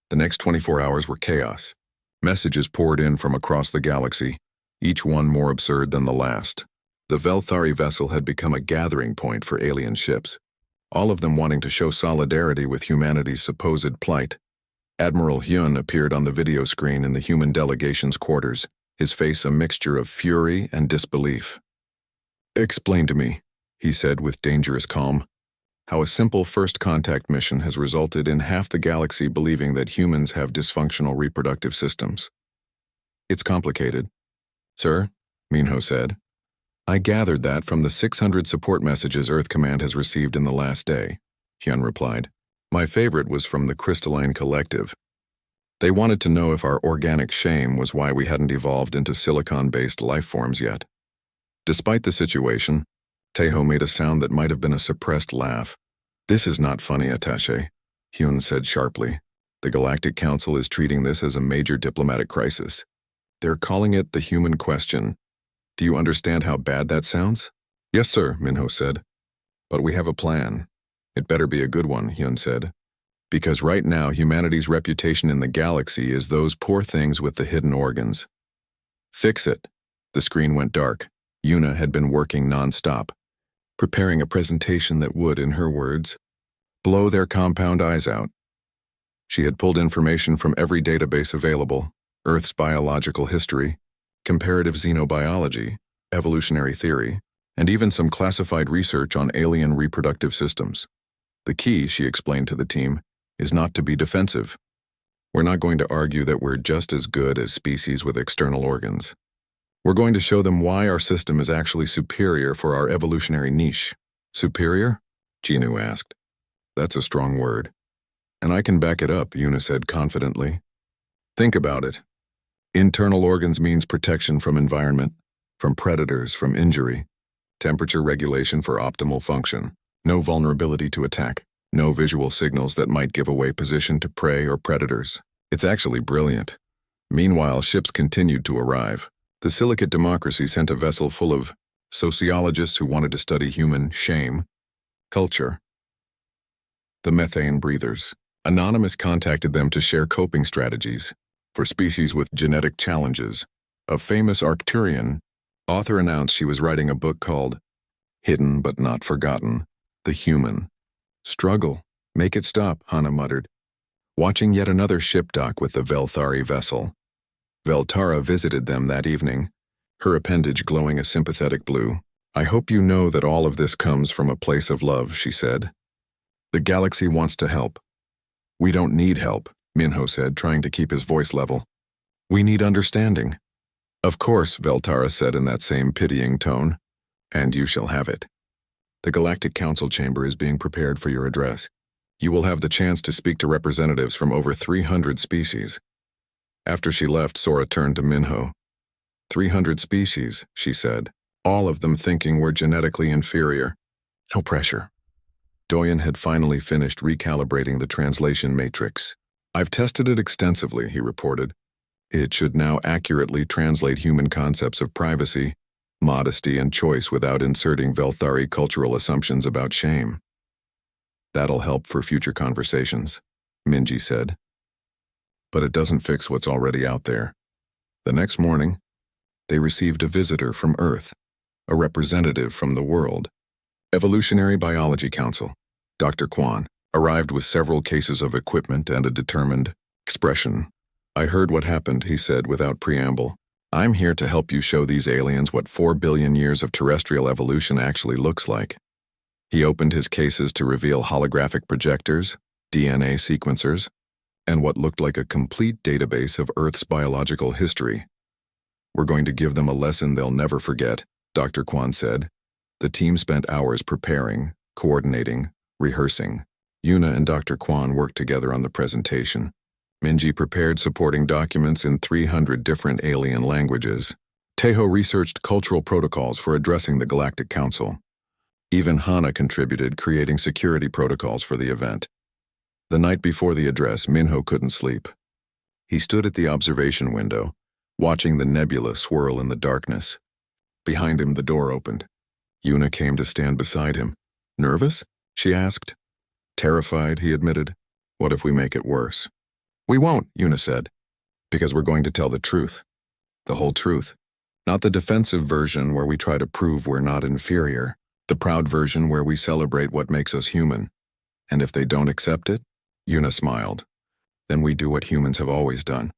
The next 24 hours were chaos. Messages poured in from across the galaxy, each one more absurd than the last. The Velthari vessel had become a gathering point for alien ships, all of them wanting to show solidarity with humanity's supposed plight. Admiral Hyun appeared on the video screen in the human delegation's quarters, his face a mixture of fury and disbelief. "Explain to me," he said with dangerous calm, "how a simple first contact mission has resulted in half the galaxy believing that humans have dysfunctional reproductive systems." "It's complicated, sir," Minho said. "I gathered that from the 600 support messages Earth Command has received in the last day," Hyun replied. "My favorite was from the Crystalline Collective. They wanted to know if our organic shame was why we hadn't evolved into silicon-based life forms yet." Despite the situation, Taeho made a sound that might have been a suppressed laugh. "This is not funny, attaché," Hyun said sharply. "The Galactic Council is treating this as a major diplomatic crisis. They're calling it the human question. Do you understand how bad that sounds?" "Yes, sir," Minho said. "But we have a plan. It better be a good one," Hyun said. "Because right now humanity's reputation in the galaxy is those poor things with the hidden organs." "Fix it." The screen went dark. Yuna had been working non-stop, preparing a presentation that would, in her words, blow their compound eyes out. She had pulled information from every database available: Earth's biological history, comparative xenobiology, evolutionary theory, and even some classified research on alien reproductive systems. The key, she explained to the team, is not to be defensive. We're not going to argue that we're just as good as species with external organs. We're going to show them why our system is actually superior for our evolutionary niche. "Superior?" Jinu asked. "That's a strong word. And I can back it up," Yuna said confidently. "Think about it. Internal organs means protection from environment, from predators, from injury, temperature regulation for optimal function, no vulnerability to attack, no visual signals that might give away position to prey or predators. It's actually brilliant." Meanwhile, ships continued to arrive. The Silicate Democracy sent a vessel full of sociologists who wanted to study human shame, culture. The methane breathers. Anonymous contacted them to share coping strategies for species with genetic challenges. A famous Arcturian author announced she was writing a book called Hidden But Not Forgotten, The Human Struggle. "Make it stop," Hana muttered, watching yet another ship dock with the Velthari vessel. Veltara visited them that evening, her appendage glowing a sympathetic blue. "I hope you know that all of this comes from a place of love," she said. "The galaxy wants to help." "We don't need help," Minho said, trying to keep his voice level. "We need understanding." "Of course," Veltara said in that same pitying tone. "And you shall have it. The Galactic Council chamber is being prepared for your address. You will have the chance to speak to representatives from over 300 species." After she left, Sora turned to Minho. 300 species, she said, all of them thinking we're genetically inferior. "No pressure." Doyen had finally finished recalibrating the translation matrix. "I've tested it extensively," he reported. "It should now accurately translate human concepts of privacy, modesty, and choice without inserting Velthari cultural assumptions about shame." "That'll help for future conversations," Minji said. "But it doesn't fix what's already out there." The next morning, they received a visitor from Earth, a representative from the world. Evolutionary Biology Council, Dr. Kwan, arrived with several cases of equipment and a determined expression. "I heard what happened," he said without preamble. "I'm here to help you show these aliens what 4 billion years of terrestrial evolution actually looks like." He opened his cases to reveal holographic projectors, DNA sequencers, and what looked like a complete database of Earth's biological history. "We're going to give them a lesson they'll never forget," Dr. Kwan said. The team spent hours preparing, coordinating, rehearsing. Yuna and Dr. Kwan worked together on the presentation. Minji prepared supporting documents in 300 different alien languages. Taeho researched cultural protocols for addressing the Galactic Council. Even Hana contributed, creating security protocols for the event. The night before the address, Minho couldn't sleep. He stood at the observation window, watching the nebula swirl in the darkness. Behind him, the door opened. Yuna came to stand beside him. "Nervous?" she asked. "Terrified," he admitted. "What if we make it worse?" We won't, Una said, because we're going to tell the truth. The whole truth. Not the defensive version where we try to prove we're not inferior, the proud version where we celebrate what makes us human. And if they don't accept it, Una smiled, then we do what humans have always done.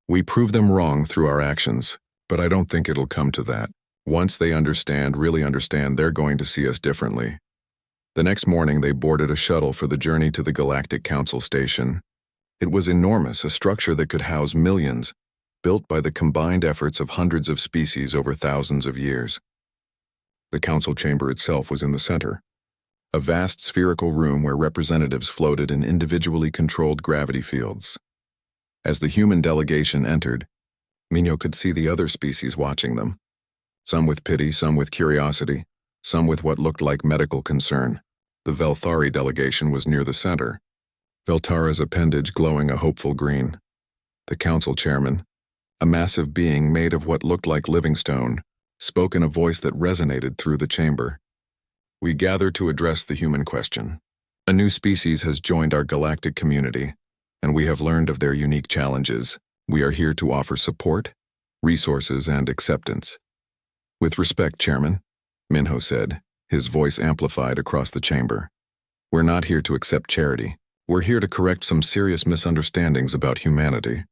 We prove them wrong through our actions, but I don't think it'll come to that. Once they really understand, they're going to see us differently. The next morning, they boarded a shuttle for the journey to the Galactic Council station. It was enormous, a structure that could house millions, built by the combined efforts of hundreds of species over thousands of years. The council chamber itself was in the center, a vast spherical room where representatives floated in individually controlled gravity fields. As the human delegation entered, Minho could see the other species watching them, some with pity, some with curiosity, some with what looked like medical concern. The Velthari delegation was near the center, Veltara's appendage glowing a hopeful green. The council chairman, a massive being made of what looked like living stone, spoke in a voice that resonated through the chamber. We gather to address the human question. A new species has joined our galactic community, and we have learned of their unique challenges. We are here to offer support, resources, and acceptance. With respect, Chairman, Minho said, his voice amplified across the chamber. We're not here to accept charity. We're here to correct some serious misunderstandings about humanity.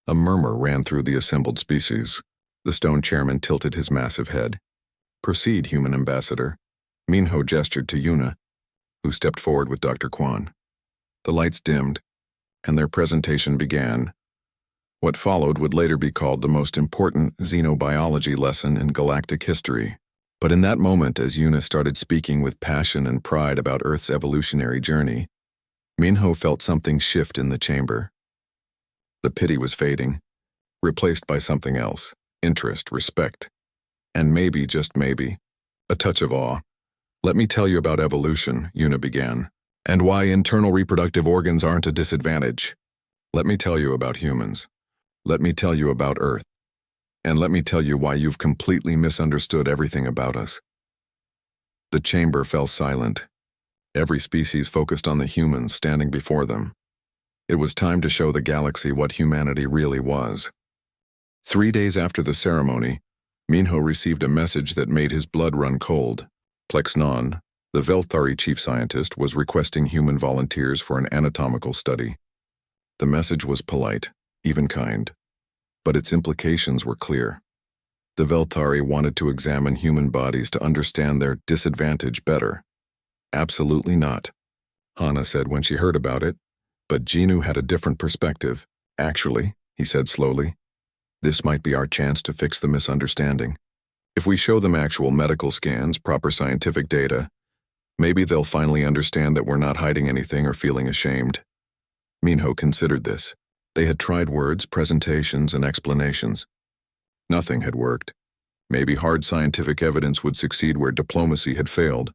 A murmur ran through the assembled species. The stone chairman tilted his massive head. Proceed, human ambassador. Minho gestured to Una, who stepped forward with Dr. Kwan. The lights dimmed, and their presentation began. What followed would later be called the most important xenobiology lesson in galactic history. But in that moment, as Una started speaking with passion and pride about Earth's evolutionary journey, Minho felt something shift in the chamber. The pity was fading, replaced by something else: interest, respect, and maybe, just maybe, a touch of awe. Let me tell you about evolution, Una began, and why internal reproductive organs aren't a disadvantage. Let me tell you about humans. Let me tell you about Earth. And let me tell you why you've completely misunderstood everything about us. The chamber fell silent. Every species focused on the humans standing before them. It was time to show the galaxy what humanity really was. 3 days after the ceremony, Minho received a message that made his blood run cold. Plexnon, the Velthari chief scientist, was requesting human volunteers for an anatomical study. The message was polite, even kind, but its implications were clear. The Velthari wanted to examine human bodies to understand their disadvantage better. Absolutely not, Hana said when she heard about it, but Genu had a different perspective. Actually, he said slowly, this might be our chance to fix the misunderstanding. If we show them actual medical scans, proper scientific data, maybe they'll finally understand that we're not hiding anything or feeling ashamed. Minho considered this. They had tried words, presentations, and explanations. Nothing had worked. Maybe hard scientific evidence would succeed where diplomacy had failed.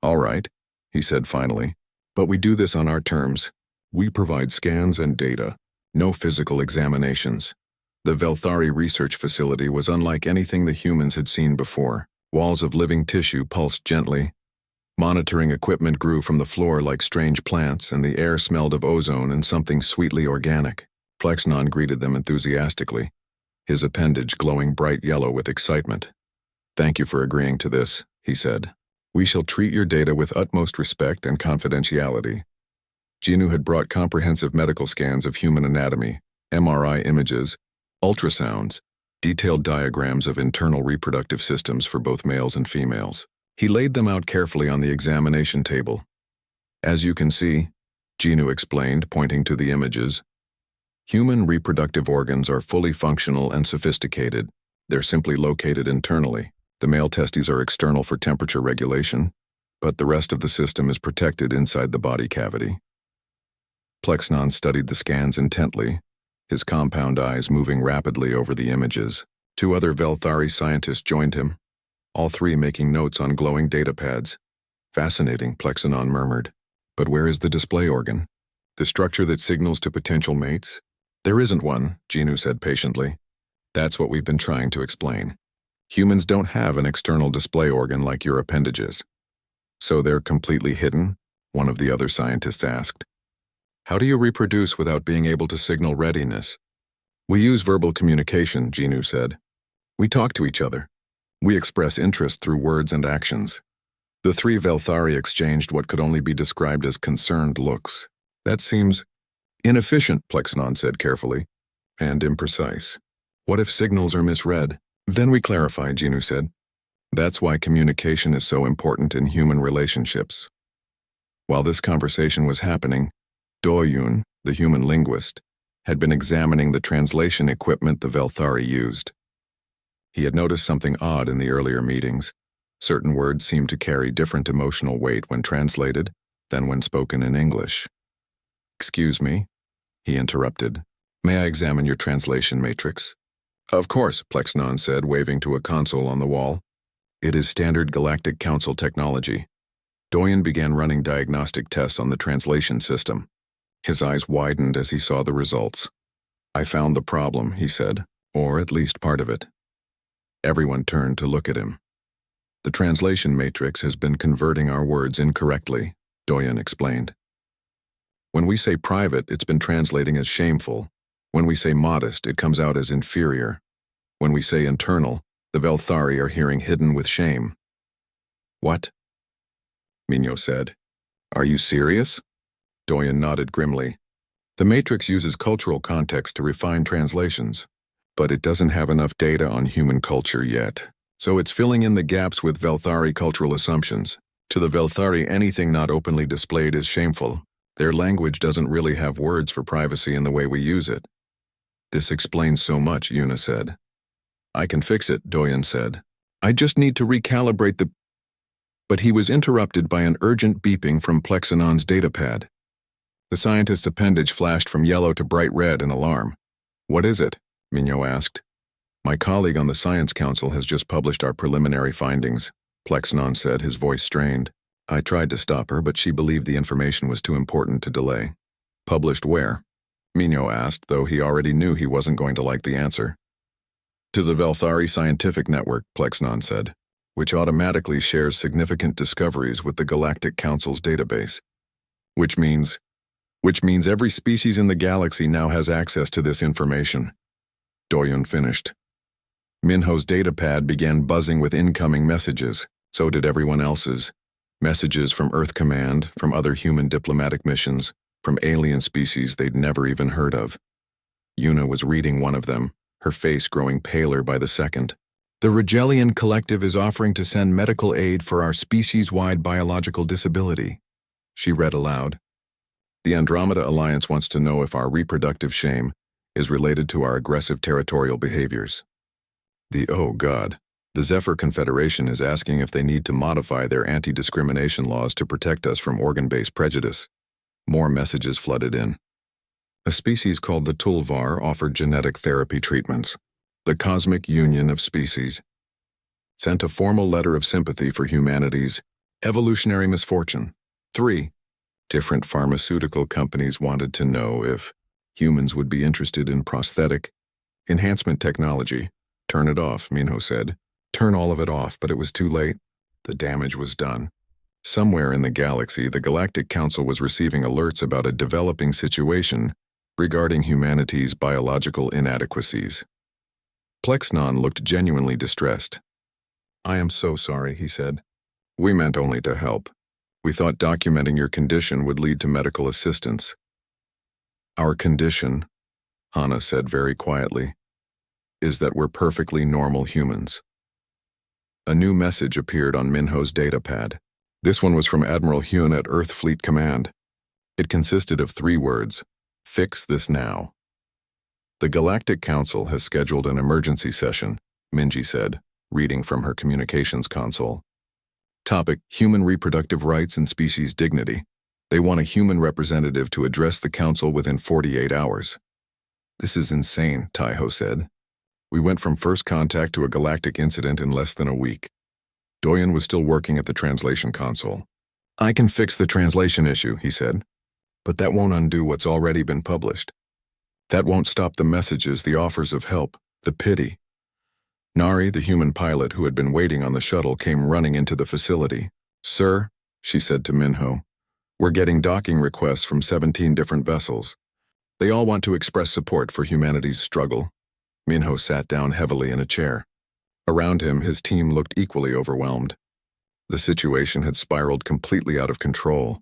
All right, he said finally, but we do this on our terms. We provide scans and data, no physical examinations. The Velthari research facility was unlike anything the humans had seen before. Walls of living tissue pulsed gently. Monitoring equipment grew from the floor like strange plants, and the air smelled of ozone and something sweetly organic. Plexnon greeted them enthusiastically, his appendage glowing bright yellow with excitement. Thank you for agreeing to this, he said. We shall treat your data with utmost respect and confidentiality. Genu had brought comprehensive medical scans of human anatomy, MRI images, ultrasounds, detailed diagrams of internal reproductive systems for both males and females. He laid them out carefully on the examination table. As you can see, Genu explained, pointing to the images, human reproductive organs are fully functional and sophisticated. They're simply located internally. The male testes are external for temperature regulation, but the rest of the system is protected inside the body cavity. Plexnon studied the scans intently, his compound eyes moving rapidly over the images. 2 other Velthari scientists joined him, all 3 making notes on glowing data pads. Fascinating, Plexnon murmured. But where is the display organ? The structure that signals to potential mates? There isn't one, Genu said patiently. That's what we've been trying to explain. Humans don't have an external display organ like your appendages. So they're completely hidden? One of the other scientists asked. How do you reproduce without being able to signal readiness? We use verbal communication, Genu said. We talk to each other. We express interest through words and actions. The three Velthari exchanged what could only be described as concerned looks. That seems inefficient, Plexanon said carefully, and imprecise. What if signals are misread? Then we clarify, Genu said. That's why communication is so important in human relationships. While this conversation was happening, Doyun, the human linguist, had been examining the translation equipment the Velthari used. He had noticed something odd in the earlier meetings. Certain words seemed to carry different emotional weight when translated than when spoken in English. Excuse me, he interrupted. May I examine your translation matrix? Of course, Plexanon said, waving to a console on the wall. It is standard Galactic Council technology. Doyen began running diagnostic tests on the translation system. His eyes widened as he saw the results. I found the problem, he said, or at least part of it. Everyone turned to look at him. The translation matrix has been converting our words incorrectly, Doyen explained. When we say private, it's been translating as shameful. When we say modest, it comes out as inferior. When we say internal, the Velthari are hearing hidden with shame. What? Minyo said. Are you serious? Doyen nodded grimly. The matrix uses cultural context to refine translations, but it doesn't have enough data on human culture yet. So it's filling in the gaps with Velthari cultural assumptions. To the Velthari, anything not openly displayed is shameful. Their language doesn't really have words for privacy in the way we use it. This explains so much, Yuna said. I can fix it, Doyen said. I just need to recalibrate the... But he was interrupted by an urgent beeping from Plexanon's datapad. The scientist's appendage flashed from yellow to bright red in alarm. What is it? Minyo asked. My colleague on the Science Council has just published our preliminary findings, Plexanon said, his voice strained. I tried to stop her, but she believed the information was too important to delay. Published where? Minyo asked, though he already knew he wasn't going to like the answer. To the Velthari Scientific Network, Plexanon said, which automatically shares significant discoveries with the Galactic Council's database. Which means every species in the galaxy now has access to this information. Doyun finished. Minho's datapad began buzzing with incoming messages. So did everyone else's. Messages from Earth Command, from other human diplomatic missions, from alien species they'd never even heard of. Yuna was reading one of them, her face growing paler by the second. The Rigelian Collective is offering to send medical aid for our species-wide biological disability. She read aloud. The Andromeda Alliance wants to know if our reproductive shame is related to our aggressive territorial behaviors. Oh God. The Zephyr Confederation is asking if they need to modify their anti-discrimination laws to protect us from organ-based prejudice. More messages flooded in. A species called the Tulvar offered genetic therapy treatments. The Cosmic Union of Species sent a formal letter of sympathy for humanity's evolutionary misfortune. 3. Different pharmaceutical companies wanted to know if humans would be interested in prosthetic enhancement technology. Turn it off, Minho said. Turn all of it off, but it was too late. The damage was done. Somewhere in the galaxy, the Galactic Council was receiving alerts about a developing situation regarding humanity's biological inadequacies. Plexanon looked genuinely distressed. I am so sorry, he said. We meant only to help. We thought documenting your condition would lead to medical assistance. Our condition, Hana said very quietly, is that we're perfectly normal humans. A new message appeared on Minho's datapad. This one was from Admiral Hyun at Earth Fleet Command. It consisted of 3 words, fix this now. The Galactic Council has scheduled an emergency session, Minji said, reading from her communications console. Topic, human reproductive rights and species dignity. They want a human representative to address the council within 48 hours. This is insane, Taiho said. We went from first contact to a galactic incident in less than a week. Doyen was still working at the translation console. I can fix the translation issue, he said, but that won't undo what's already been published. That won't stop the messages, the offers of help, the pity. Nari, the human pilot who had been waiting on the shuttle, came running into the facility. Sir, she said to Minho, We're getting docking requests from 17 different vessels. They all want to express support for humanity's struggle. Minho sat down heavily in a chair. Around him, his team looked equally overwhelmed. The situation had spiraled completely out of control.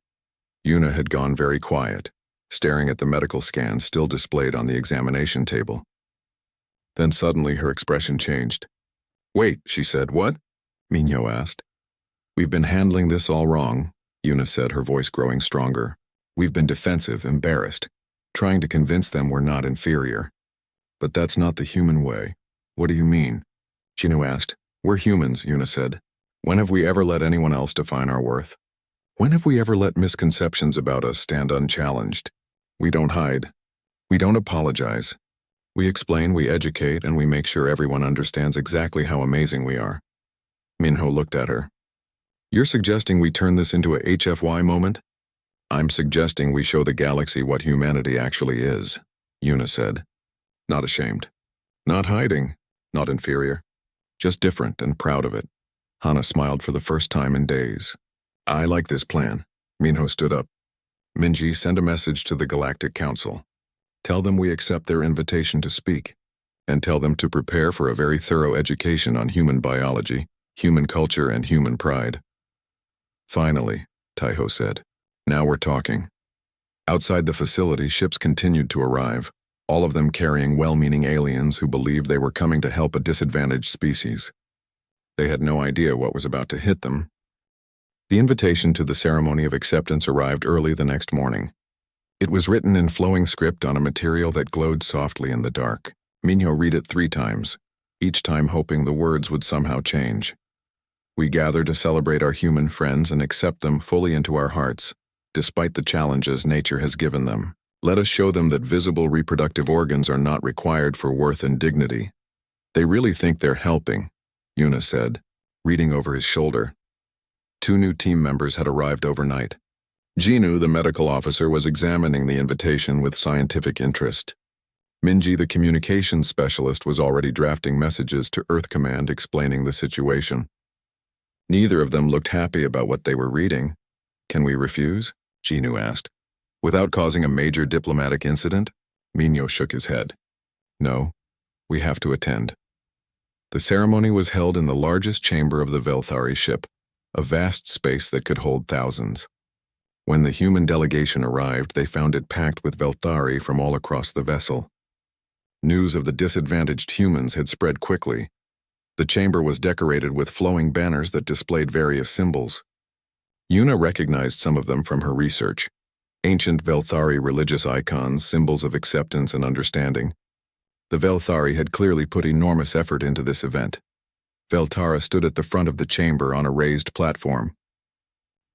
Yuna had gone very quiet, staring at the medical scans still displayed on the examination table. Then suddenly her expression changed. "Wait," she said. "What?" Minho asked. "We've been handling this all wrong," Yuna said, her voice growing stronger. "We've been defensive, embarrassed, trying to convince them we're not inferior. But that's not the human way." "What do you mean?" Chinu asked. "We're humans," Yuna said. "When have we ever let anyone else define our worth? When have we ever let misconceptions about us stand unchallenged? We don't hide. We don't apologize. We explain, we educate, and we make sure everyone understands exactly how amazing we are." Minho looked at her. "You're suggesting we turn this into a HFY moment?" "I'm suggesting we show the galaxy what humanity actually is," Yuna said. "Not ashamed. Not hiding. Not inferior. Just different and proud of it." Hana smiled for the first time in days. "I like this plan." Minho stood up. "Minji, send a message to the Galactic Council. Tell them we accept their invitation to speak, and tell them to prepare for a very thorough education on human biology, human culture, and human pride." "Finally," Taiho said. "Now we're talking." Outside the facility, ships continued to arrive, all of them carrying well-meaning aliens who believed they were coming to help a disadvantaged species. They had no idea what was about to hit them. The invitation to the ceremony of acceptance arrived early the next morning. It was written in flowing script on a material that glowed softly in the dark. Minho read it 3 times, each time hoping the words would somehow change. "We gather to celebrate our human friends and accept them fully into our hearts, despite the challenges nature has given them. Let us show them that visible reproductive organs are not required for worth and dignity. They really think they're helping," Yuna said, reading over his shoulder. 2 new team members had arrived overnight. Jinu, the medical officer, was examining the invitation with scientific interest. Minji, the communications specialist, was already drafting messages to Earth Command explaining the situation. Neither of them looked happy about what they were reading. "Can we refuse?" Jinu asked. "Without causing a major diplomatic incident?" Minho shook his head. "No, we have to attend." The ceremony was held in the largest chamber of the Velthari ship, a vast space that could hold thousands. When the human delegation arrived, they found it packed with Velthari from all across the vessel. News of the disadvantaged humans had spread quickly. The chamber was decorated with flowing banners that displayed various symbols. Yuna recognized some of them from her research. Ancient Velthari religious icons, symbols of acceptance and understanding. The Velthari had clearly put enormous effort into this event. Veltara stood at the front of the chamber on a raised platform.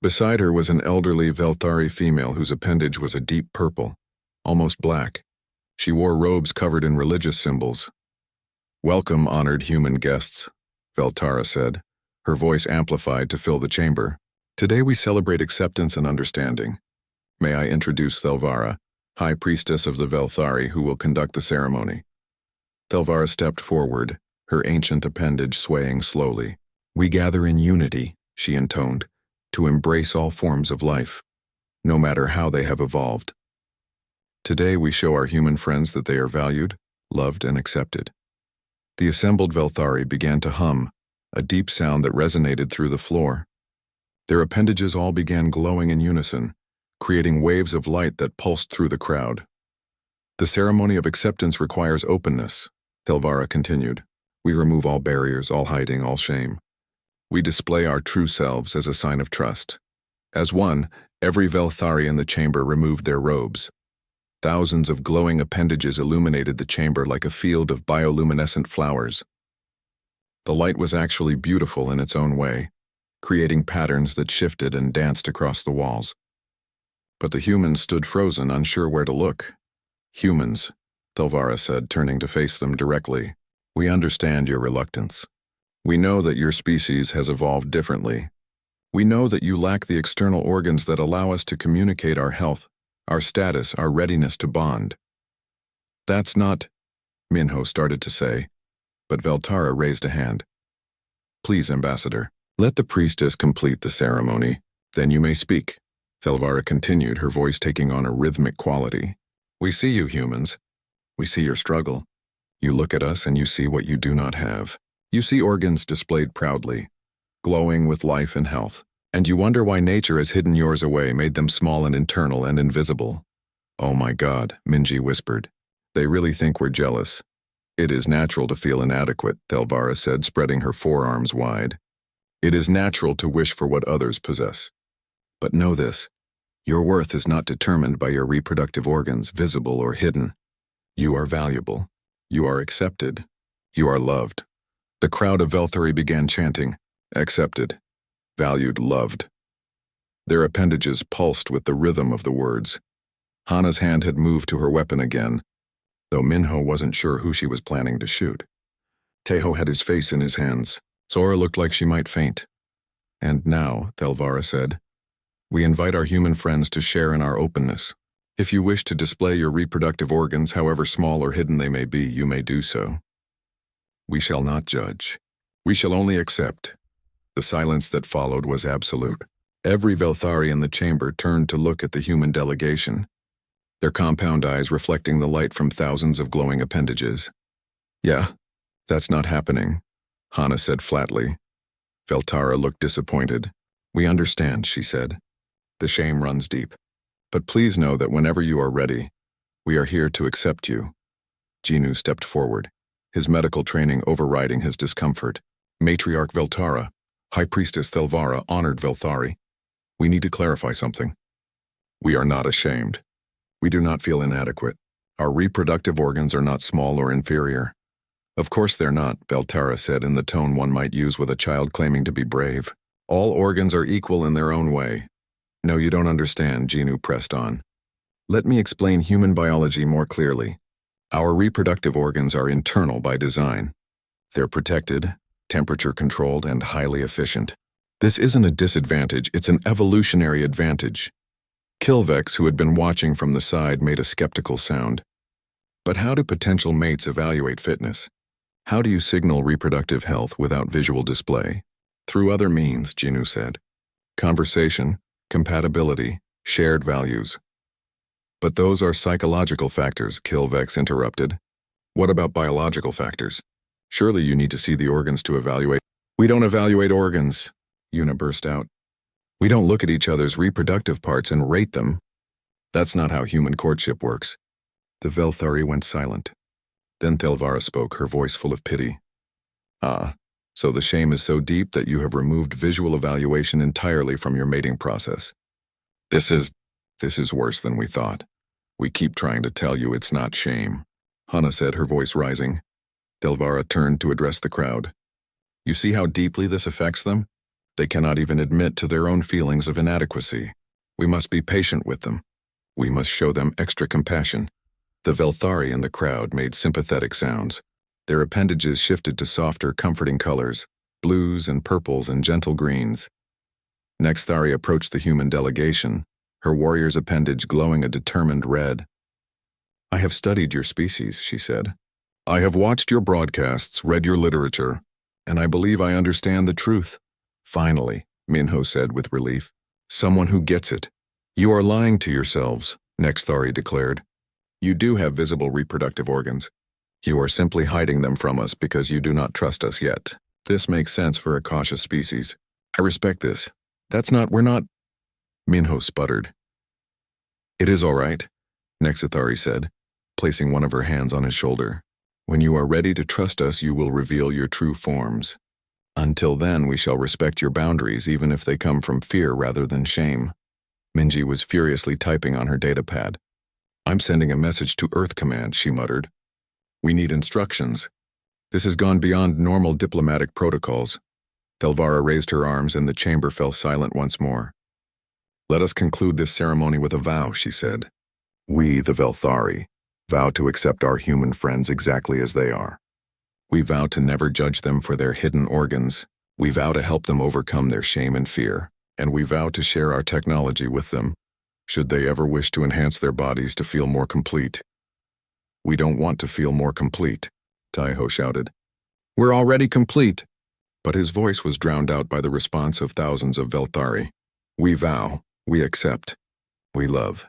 Beside her was an elderly Velthari female whose appendage was a deep purple, almost black. She wore robes covered in religious symbols. "Welcome, honored human guests," Veltara said, her voice amplified to fill the chamber. "Today we celebrate acceptance and understanding. May I introduce Thelvara, High Priestess of the Velthari, who will conduct the ceremony." Thelvara stepped forward, her ancient appendage swaying slowly. "We gather in unity," she intoned, "to embrace all forms of life, no matter how they have evolved. Today we show our human friends that they are valued, loved, and accepted." The assembled Velthari began to hum, a deep sound that resonated through the floor. Their appendages all began glowing in unison, creating waves of light that pulsed through the crowd. "The ceremony of acceptance requires openness," Thelvara continued. "We remove all barriers, all hiding, all shame. We display our true selves as a sign of trust." As one, every Velthari in the chamber removed their robes. Thousands of glowing appendages illuminated the chamber like a field of bioluminescent flowers. The light was actually beautiful in its own way, creating patterns that shifted and danced across the walls. But the humans stood frozen, unsure where to look. "Humans," Thelvara said, turning to face them directly, "we understand your reluctance. We know that your species has evolved differently. We know that you lack the external organs that allow us to communicate our health, our status, our readiness to bond." "That's not," Minho started to say, but Veltara raised a hand. "Please, Ambassador, let the priestess complete the ceremony, then you may speak." Thelvara continued, her voice taking on a rhythmic quality. We see you, humans. We see your struggle. You look at us and you see what you do not have. You see organs displayed proudly, glowing with life and health. And you wonder why nature has hidden yours away, made them small and internal and invisible. Oh my God, Minji whispered. They really think we're jealous. It is natural to feel inadequate, Thelvara said, spreading her forearms wide. It is natural to wish for what others possess. But know this, your worth is not determined by your reproductive organs, visible or hidden. You are valuable. You are accepted. You are loved. The crowd of Velthari began chanting, accepted, valued, loved. Their appendages pulsed with the rhythm of the words. Hana's hand had moved to her weapon again, though Minho wasn't sure who she was planning to shoot. Teho had his face in his hands. Sora looked like she might faint. And now, Thelvara said, we invite our human friends to share in our openness. If you wish to display your reproductive organs, however small or hidden they may be, you may do so. We shall not judge. We shall only accept. The silence that followed was absolute. Every Velthari in the chamber turned to look at the human delegation, their compound eyes reflecting the light from thousands of glowing appendages. Yeah, that's not happening, Hana said flatly. Veltara looked disappointed. We understand, she said. The shame runs deep. But please know that whenever you are ready, we are here to accept you. Jinu stepped forward, his medical training overriding his discomfort. Matriarch Veltara, High Priestess Thelvara honored Velthari. We need to clarify something. We are not ashamed. We do not feel inadequate. Our reproductive organs are not small or inferior. Of course they're not, Veltara said in the tone one might use with a child claiming to be brave. All organs are equal in their own way. No, you don't understand, Jinu pressed on. Let me explain human biology more clearly. Our reproductive organs are internal by design. They're protected, temperature-controlled, and highly efficient. This isn't a disadvantage, it's an evolutionary advantage. Kilvex, who had been watching from the side, made a skeptical sound. But how do potential mates evaluate fitness? How do you signal reproductive health without visual display? Through other means, Jinu said. Conversation, compatibility, shared values. But those are psychological factors, Kilvex interrupted. What about biological factors? Surely you need to see the organs to evaluate. We don't evaluate organs, Yuna burst out. We don't look at each other's reproductive parts and rate them. That's not how human courtship works. The Velthari went silent. Then Thelvara spoke, her voice full of pity. Ah, so the shame is so deep that you have removed visual evaluation entirely from your mating process. This is worse than we thought. We keep trying to tell you it's not shame, Hana said, her voice rising. Thelvara turned to address the crowd. You see how deeply this affects them? They cannot even admit to their own feelings of inadequacy. We must be patient with them. We must show them extra compassion. The Velthari in the crowd made sympathetic sounds. Their appendages shifted to softer, comforting colors, blues and purples and gentle greens. Next, Thari approached the human delegation, her warrior's appendage glowing a determined red. I have studied your species, she said. I have watched your broadcasts, read your literature, and I believe I understand the truth. Finally, Minho said with relief. Someone who gets it. You are lying to yourselves, Nexthari declared. You do have visible reproductive organs. You are simply hiding them from us because you do not trust us yet. This makes sense for a cautious species. I respect this. We're not... Minho sputtered. It is all right, Nexthari said, placing one of her hands on his shoulder. When you are ready to trust us, you will reveal your true forms. Until then, we shall respect your boundaries, even if they come from fear rather than shame. Minji was furiously typing on her datapad. I'm sending a message to Earth Command, she muttered. We need instructions. This has gone beyond normal diplomatic protocols. Thelvara raised her arms and the chamber fell silent once more. Let us conclude this ceremony with a vow, she said. We, the Velthari, vow to accept our human friends exactly as they are. We vow to never judge them for their hidden organs. We vow to help them overcome their shame and fear. And we vow to share our technology with them, should they ever wish to enhance their bodies to feel more complete. We don't want to feel more complete, Taiho shouted. We're already complete. But his voice was drowned out by the response of thousands of Velthari. We vow, We accept. We love.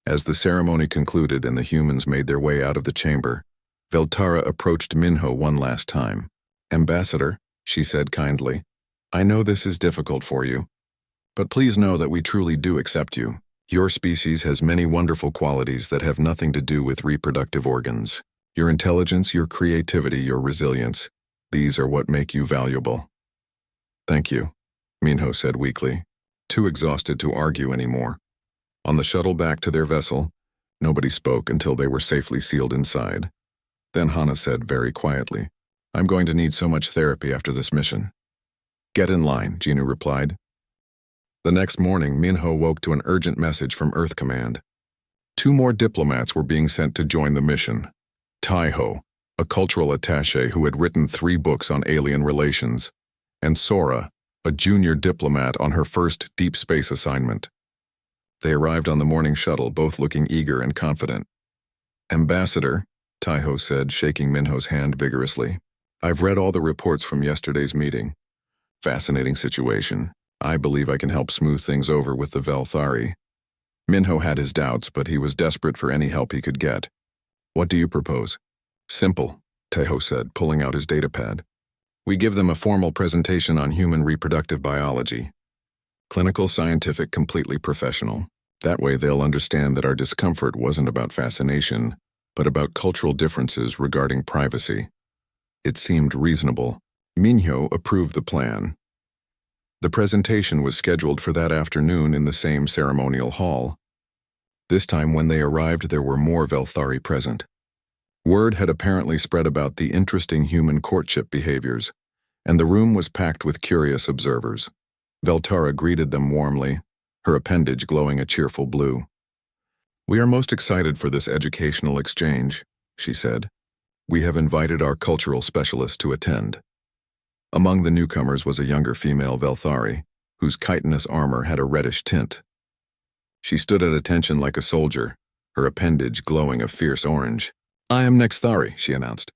As the ceremony concluded and the humans made their way out of the chamber, Veltara approached Minho one last time. "Ambassador," she said kindly, "I know this is difficult for you, but please know that we truly do accept you. Your species has many wonderful qualities that have nothing to do with reproductive organs. Your intelligence, your creativity, your resilience, these are what make you valuable." "Thank you," Minho said weakly, too exhausted to argue anymore. On the shuttle back to their vessel, nobody spoke until they were safely sealed inside. Then Hana said very quietly, "I'm going to need so much therapy after this mission." "Get in line," Genu replied. The next morning, Minho woke to an urgent message from Earth Command. 2 more diplomats were being sent to join the mission. Taiho, a cultural attaché who had written 3 books on alien relations, and Sora, a junior diplomat on her first deep space assignment. They arrived on the morning shuttle, both looking eager and confident. "Ambassador," Taiho said, shaking Minho's hand vigorously, "I've read all the reports from yesterday's meeting. Fascinating situation. I believe I can help smooth things over with the Velthari." Minho had his doubts, but he was desperate for any help he could get. "What do you propose?" "Simple," Taiho said, pulling out his datapad. "We give them a formal presentation on human reproductive biology. Clinical, scientific, completely professional. That way they'll understand that our discomfort wasn't about fascination, but about cultural differences regarding privacy." It seemed reasonable. Minho approved the plan. The presentation was scheduled for that afternoon in the same ceremonial hall. This time when they arrived, there were more Velthari present. Word had apparently spread about the interesting human courtship behaviors, and the room was packed with curious observers. Veltara greeted them warmly, her appendage glowing a cheerful blue. "We are most excited for this educational exchange," she said. "We have invited our cultural specialist to attend." Among the newcomers was a younger female Velthari, whose chitinous armor had a reddish tint. She stood at attention like a soldier, her appendage glowing a fierce orange. "I am Nexthari," she announced.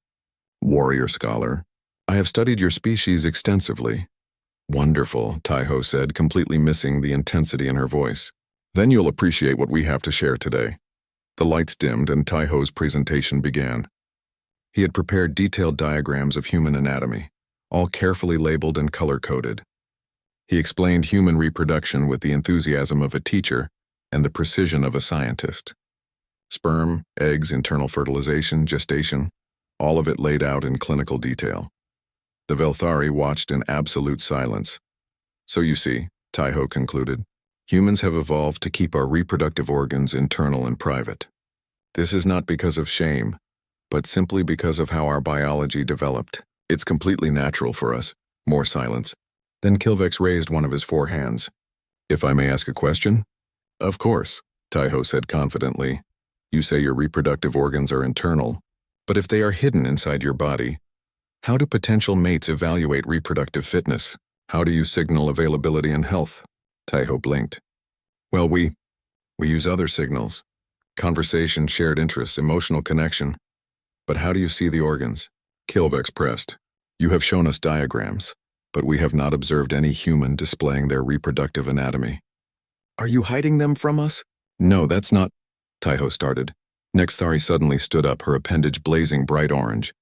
"Warrior scholar. I have studied your species extensively." "Wonderful," Taiho said, completely missing the intensity in her voice. "Then you'll appreciate what we have to share today." The lights dimmed and Taiho's presentation began. He had prepared detailed diagrams of human anatomy, all carefully labeled and color-coded. He explained human reproduction with the enthusiasm of a teacher and the precision of a scientist. Sperm, eggs, internal fertilization, gestation, all of it laid out in clinical detail. The Velthari watched in absolute silence. "So you see," Taiho concluded, "humans have evolved to keep our reproductive organs internal and private. This is not because of shame, but simply because of how our biology developed. It's completely natural for us." More silence. Then Kilvex raised one of his 4 hands. "If I may ask a question?" "Of course," Taiho said confidently. "You say your reproductive organs are internal, but if they are hidden inside your body, how do potential mates evaluate reproductive fitness? How do you signal availability and health?" Taiho blinked. "Well, we use other signals. Conversation, shared interests, emotional connection. But how do you see the organs?" Kilvex pressed. "You have shown us diagrams, but we have not observed any human displaying their reproductive anatomy." "Are you hiding them from us?" "No, that's not," Taiho started. Nexthari suddenly stood up, her appendage blazing bright orange.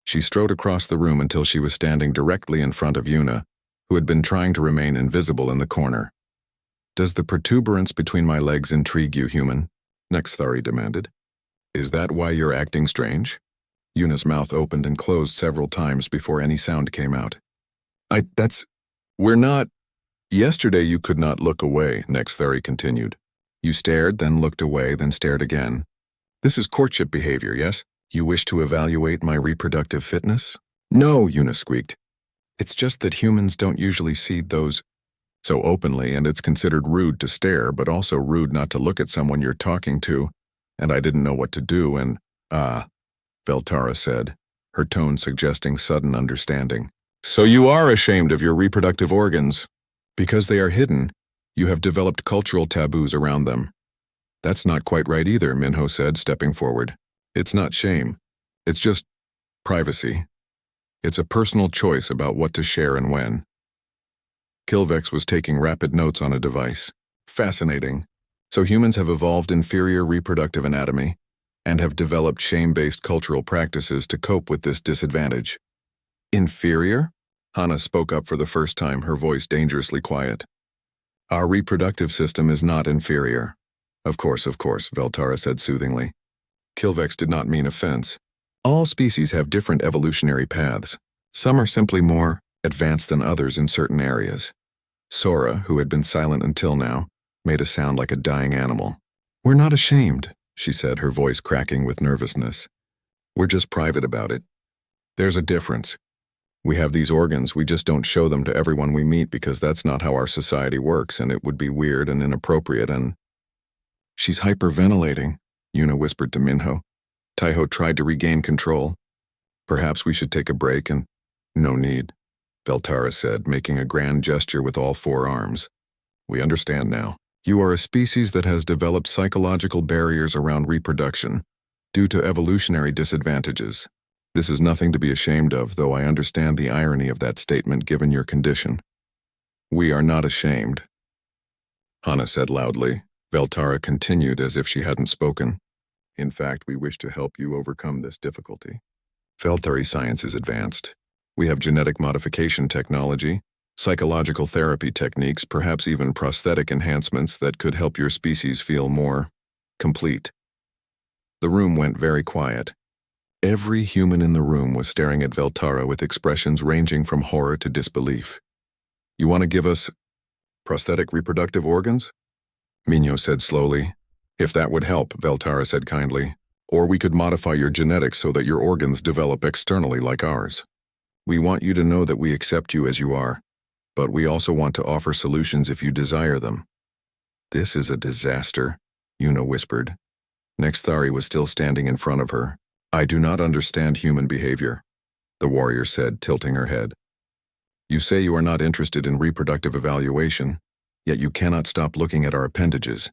She strode across the room until she was standing directly in front of Yuna, who had been trying to remain invisible in the corner. "Does the protuberance between my legs intrigue you, human?" Nexthari demanded. "Is that why you're acting strange?" Yuna's mouth opened and closed several times before any sound came out. We're not." "Yesterday you could not look away," Nexthari continued. "You stared, then looked away, then stared again. This is courtship behavior, yes? You wish to evaluate my reproductive fitness?" "No," Yuna squeaked. "It's just that humans don't usually see those so openly, and it's considered rude to stare, but also rude not to look at someone you're talking to, and I didn't know what to do, and, Veltara said, her tone suggesting sudden understanding. "So you are ashamed of your reproductive organs. Because they are hidden, you have developed cultural taboos around them." "That's not quite right either," Minho said, stepping forward. "It's not shame. It's just privacy. It's a personal choice about what to share and when." Kilvex was taking rapid notes on a device. Fascinating. So humans have evolved inferior reproductive anatomy and have developed shame-based cultural practices to cope with this disadvantage. Inferior? Hana spoke up for the first time, her voice dangerously quiet. Our reproductive system is not inferior. Of course, Veltara said soothingly. Kilvex did not mean offense. All species have different evolutionary paths. Some are simply more advanced than others in certain areas. Sora, who had been silent until now, made a sound like a dying animal. We're not ashamed, she said, her voice cracking with nervousness. We're just private about it. There's a difference. We have these organs, we just don't show them to everyone we meet because that's not how our society works, and it would be weird and inappropriate and… She's hyperventilating, Yuna whispered to Minho. Taiho tried to regain control. Perhaps we should take a break and… No need, Veltara said, making a grand gesture with all four arms. We understand now. You are a species that has developed psychological barriers around reproduction due to evolutionary disadvantages. This is nothing to be ashamed of, though I understand the irony of that statement given your condition. We are not ashamed, Hana said loudly. Veltara continued as if she hadn't spoken. In fact, we wish to help you overcome this difficulty. Veltari science is advanced. We have genetic modification technology, psychological therapy techniques, perhaps even prosthetic enhancements that could help your species feel more complete. The room went very quiet. Every human in the room was staring at Veltara with expressions ranging from horror to disbelief. You want to give us prosthetic reproductive organs? Minho said slowly. If that would help, Veltara said kindly. Or we could modify your genetics so that your organs develop externally like ours. We want you to know that we accept you as you are, but we also want to offer solutions if you desire them. This is a disaster, Yuna whispered. Nexthari was still standing in front of her. I do not understand human behavior, the warrior said, tilting her head. You say you are not interested in reproductive evaluation, yet you cannot stop looking at our appendages.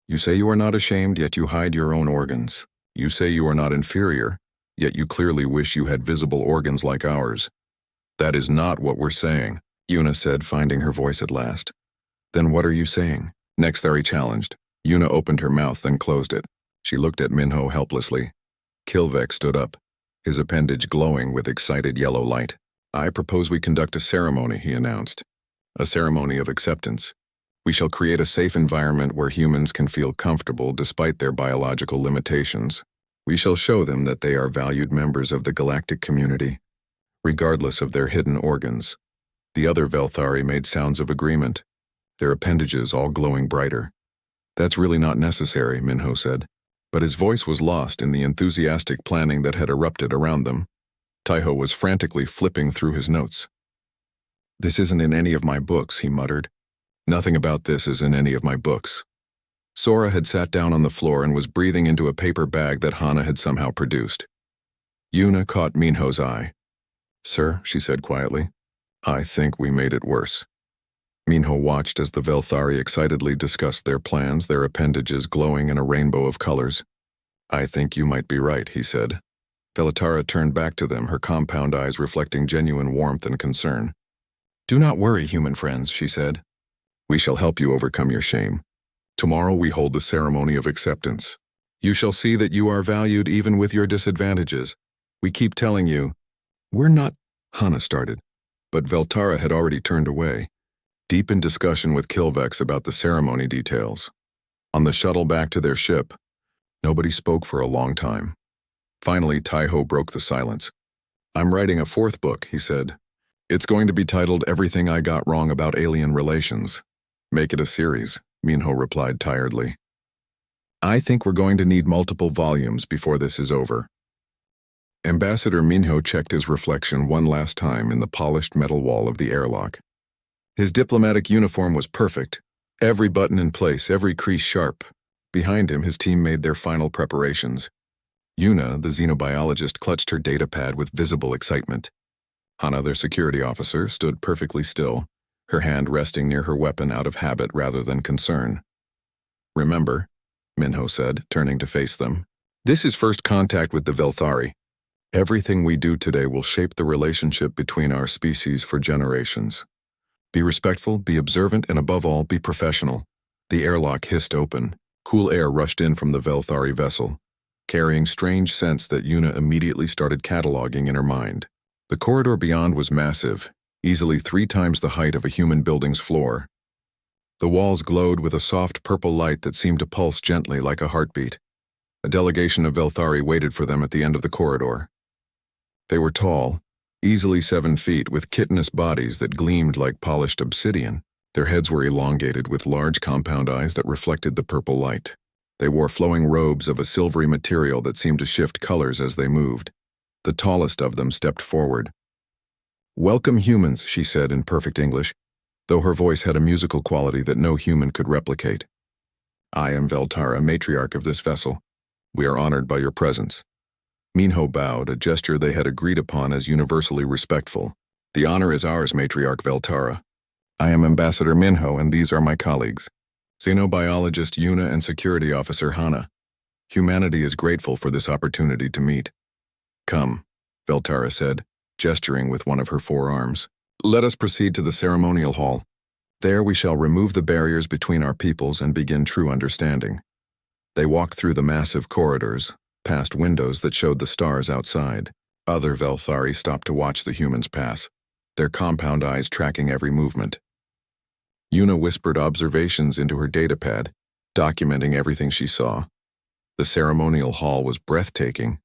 You say you are not ashamed, yet you hide your own organs. You say you are not inferior, yet you clearly wish you had visible organs like ours. That is not what we're saying, Yuna said, finding her voice at last. Then what are you saying? Nexthari challenged. Yuna opened her mouth, then closed it. She looked at Minho helplessly. Kilvex stood up, his appendage glowing with excited yellow light. I propose we conduct a ceremony, he announced. A ceremony of acceptance. We shall create a safe environment where humans can feel comfortable despite their biological limitations. We shall show them that they are valued members of the galactic community, regardless of their hidden organs. The other Velthari made sounds of agreement, their appendages all glowing brighter. That's really not necessary, Minho said. But his voice was lost in the enthusiastic planning that had erupted around them. Taiho was frantically flipping through his notes. This isn't in any of my books, he muttered. Nothing about this is in any of my books. Sora had sat down on the floor and was breathing into a paper bag that Hana had somehow produced. Yuna caught Minho's eye. Sir, she said quietly, I think we made it worse. Minho watched as the Velthari excitedly discussed their plans, their appendages glowing in a rainbow of colors. I think you might be right, he said. Veltara turned back to them, her compound eyes reflecting genuine warmth and concern. Do not worry, human friends, she said. We shall help you overcome your shame. Tomorrow we hold the ceremony of acceptance. You shall see that you are valued even with your disadvantages. We keep telling you. We're not, Hana started, but Veltara had already turned away, deep in discussion with Kilvex about the ceremony details. On the shuttle back to their ship, nobody spoke for a long time. Finally, Taiho broke the silence. I'm writing a 4th book, he said. It's going to be titled Everything I Got Wrong About Alien Relations. Make it a series, Minho replied tiredly. I think we're going to need multiple volumes before this is over. Ambassador Minho checked his reflection one last time in the polished metal wall of the airlock. His diplomatic uniform was perfect, every button in place, every crease sharp. Behind him, his team made their final preparations. Yuna, the xenobiologist, clutched her data pad with visible excitement. Hana, their security officer, stood perfectly still, her hand resting near her weapon out of habit rather than concern. Remember, Minho said, turning to face them, this is first contact with the Velthari. Everything we do today will shape the relationship between our species for generations. Be respectful, be observant, and above all, be professional. The airlock hissed open. Cool air rushed in from the Velthari vessel, carrying strange scents that Una immediately started cataloging in her mind. The corridor beyond was massive, easily 3 times the height of a human building's floor. The walls glowed with a soft purple light that seemed to pulse gently like a heartbeat. A delegation of Velthari waited for them at the end of the corridor. They were tall, easily 7 feet, with chitinous bodies that gleamed like polished obsidian. Their heads were elongated with large compound eyes that reflected the purple light. They wore flowing robes of a silvery material that seemed to shift colors as they moved. The tallest of them stepped forward. "Welcome, humans," she said in perfect English, though her voice had a musical quality that no human could replicate. "I am Veltara, matriarch of this vessel. We are honored by your presence." Minho bowed, a gesture they had agreed upon as universally respectful. "The honor is ours, matriarch Veltara. I am Ambassador Minho, and these are my colleagues. Xenobiologist Una and Security Officer Hana. Humanity is grateful for this opportunity to meet." "Come," Veltara said, gesturing with one of her 4 arms. "Let us proceed to the ceremonial hall. There we shall remove the barriers between our peoples and begin true understanding." They walked through the massive corridors, past windows that showed the stars outside. Other Velthari stopped to watch the humans pass, their compound eyes tracking every movement. Una whispered observations into her datapad, documenting everything she saw. The ceremonial hall was breathtaking.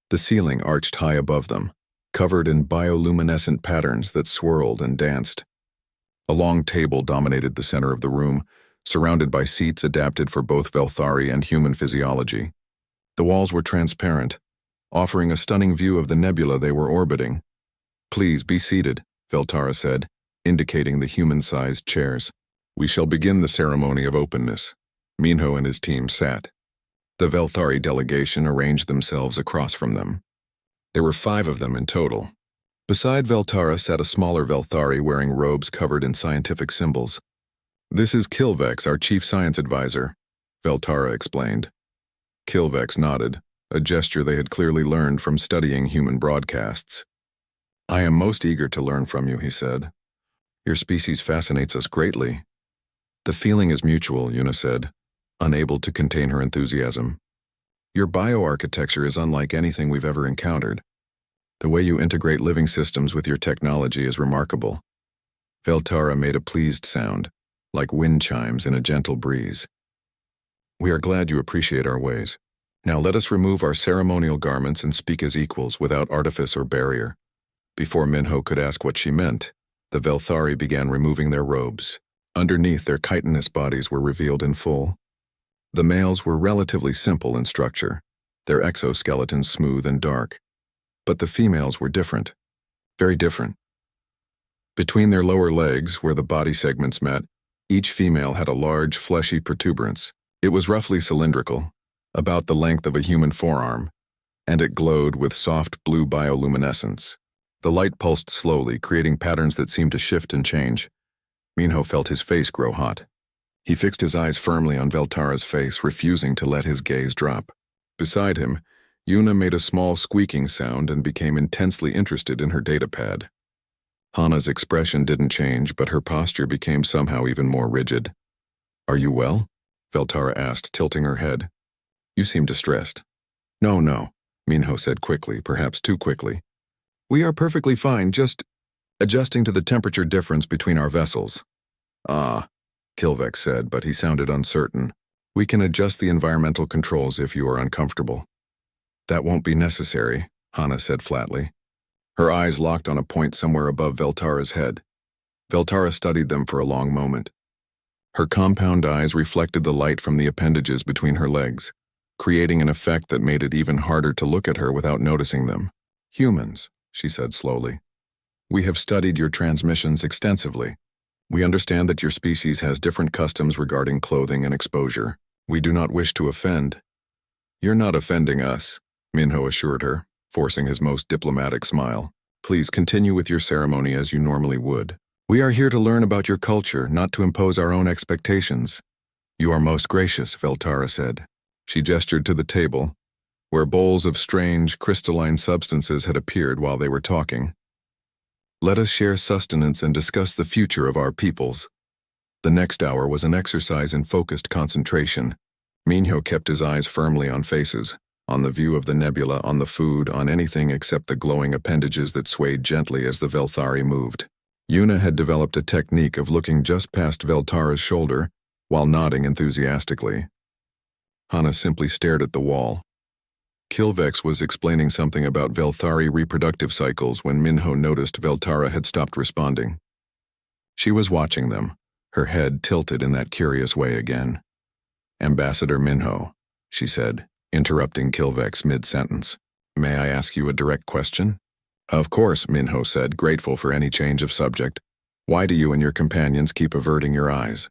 The ceiling arched high above them, covered in bioluminescent patterns that swirled and danced. A long table dominated the center of the room, surrounded by seats adapted for both Velthari and human physiology. The walls were transparent, offering a stunning view of the nebula they were orbiting. "Please be seated," Veltara said, indicating the human-sized chairs. "We shall begin the ceremony of openness." Minho and his team sat. The Velthari delegation arranged themselves across from them. There were 5 of them in total. Beside Veltara sat a smaller Velthari wearing robes covered in scientific symbols. "This is Kilvex, our chief science advisor," Veltara explained. Kilvex nodded, a gesture they had clearly learned from studying human broadcasts. "I am most eager to learn from you," he said. "Your species fascinates us greatly." "The feeling is mutual," Una said, unable to contain her enthusiasm. "Your bioarchitecture is unlike anything we've ever encountered. The way you integrate living systems with your technology is remarkable." Veltara made a pleased sound, like wind chimes in a gentle breeze. "We are glad you appreciate our ways. Now let us remove our ceremonial garments and speak as equals without artifice or barrier." Before Minho could ask what she meant, the Velthari began removing their robes. Underneath, their chitinous bodies were revealed in full. The males were relatively simple in structure, their exoskeletons smooth and dark. But the females were different, very different. Between their lower legs, where the body segments met, each female had a large, fleshy protuberance. It was roughly cylindrical, about the length of a human forearm, and it glowed with soft blue bioluminescence. The light pulsed slowly, creating patterns that seemed to shift and change. Minho felt his face grow hot. He fixed his eyes firmly on Veltara's face, refusing to let his gaze drop. Beside him, Una made a small squeaking sound and became intensely interested in her datapad. Hana's expression didn't change, but her posture became somehow even more rigid. "Are you well?" Veltara asked, tilting her head. "You seem distressed." No, Minho said quickly, perhaps too quickly. "We are perfectly fine, just adjusting to the temperature difference between our vessels." "Ah," Kilvex said, but he sounded uncertain. "We can adjust the environmental controls if you are uncomfortable." "That won't be necessary," Hana said flatly. Her eyes locked on a point somewhere above Veltara's head. Veltara studied them for a long moment. Her compound eyes reflected the light from the appendages between her legs, creating an effect that made it even harder to look at her without noticing them. "Humans," she said slowly. "We have studied your transmissions extensively. We understand that your species has different customs regarding clothing and exposure. We do not wish to offend." "You're not offending us," Minho assured her, forcing his most diplomatic smile. "Please continue with your ceremony as you normally would. We are here to learn about your culture, not to impose our own expectations." "You are most gracious," Veltara said. She gestured to the table, where bowls of strange, crystalline substances had appeared while they were talking. "Let us share sustenance and discuss the future of our peoples." The next hour was an exercise in focused concentration. Minho kept his eyes firmly on faces, on the view of the nebula, on the food, on anything except the glowing appendages that swayed gently as the Velthari moved. Yuna had developed a technique of looking just past Veltara's shoulder while nodding enthusiastically. Hana simply stared at the wall. Kilvex was explaining something about Velthari reproductive cycles when Minho noticed Veltara had stopped responding. She was watching them, her head tilted in that curious way again. "Ambassador Minho," she said, interrupting Kilvex mid-sentence. "May I ask you a direct question?" "Of course," Minho said, grateful for any change of subject. "Why do you and your companions keep averting your eyes?"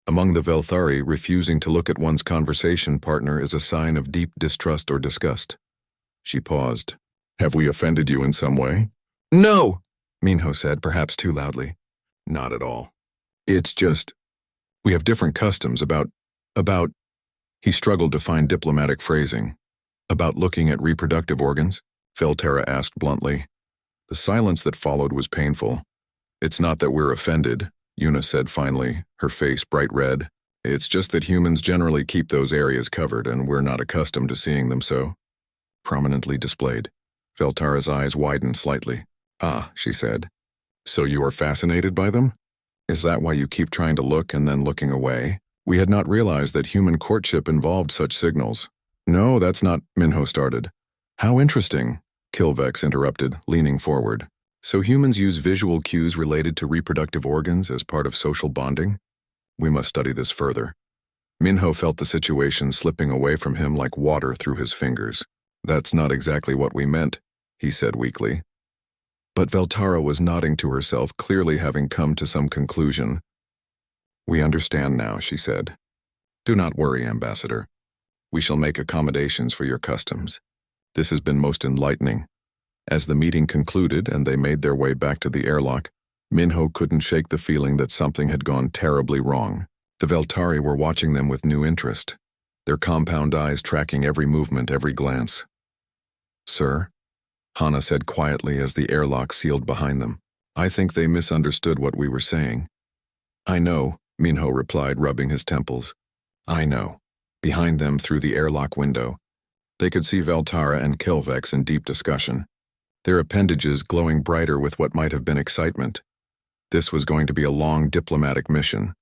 Among the Velthari, refusing to look at one's conversation partner is a sign of deep distrust or disgust. She paused. "Have we offended you in some way?" "No!" Minho said, perhaps too loudly. "Not at all. It's just, we have different customs about, he struggled to find diplomatic phrasing. "About looking at reproductive organs?" Veltara asked bluntly. The silence that followed was painful. "It's not that we're offended," Yuna said finally, her face bright red. "It's just that humans generally keep those areas covered, and we're not accustomed to seeing them so prominently displayed." Veltara's eyes widened slightly. "Ah," she said. "So you are fascinated by them? Is that why you keep trying to look and then looking away? We had not realized that human courtship involved such signals." "No, that's not," Minho started. "How interesting," Kilvex interrupted, leaning forward. "So humans use visual cues related to reproductive organs as part of social bonding? We must study this further." Minho felt the situation slipping away from him like water through his fingers. "That's not exactly what we meant," he said weakly. But Veltara was nodding to herself, clearly having come to some conclusion. "We understand now," she said. "Do not worry, Ambassador. We shall make accommodations for your customs. This has been most enlightening." As the meeting concluded and they made their way back to the airlock, Minho couldn't shake the feeling that something had gone terribly wrong. The Veltari were watching them with new interest, their compound eyes tracking every movement, every glance. "Sir," Hana said quietly as the airlock sealed behind them, "I think they misunderstood what we were saying." "I know," Minho replied, rubbing his temples. "I know." Behind them, through the airlock window, they could see Veltara and Kilvex in deep discussion, their appendages glowing brighter with what might have been excitement. This was going to be a long diplomatic mission,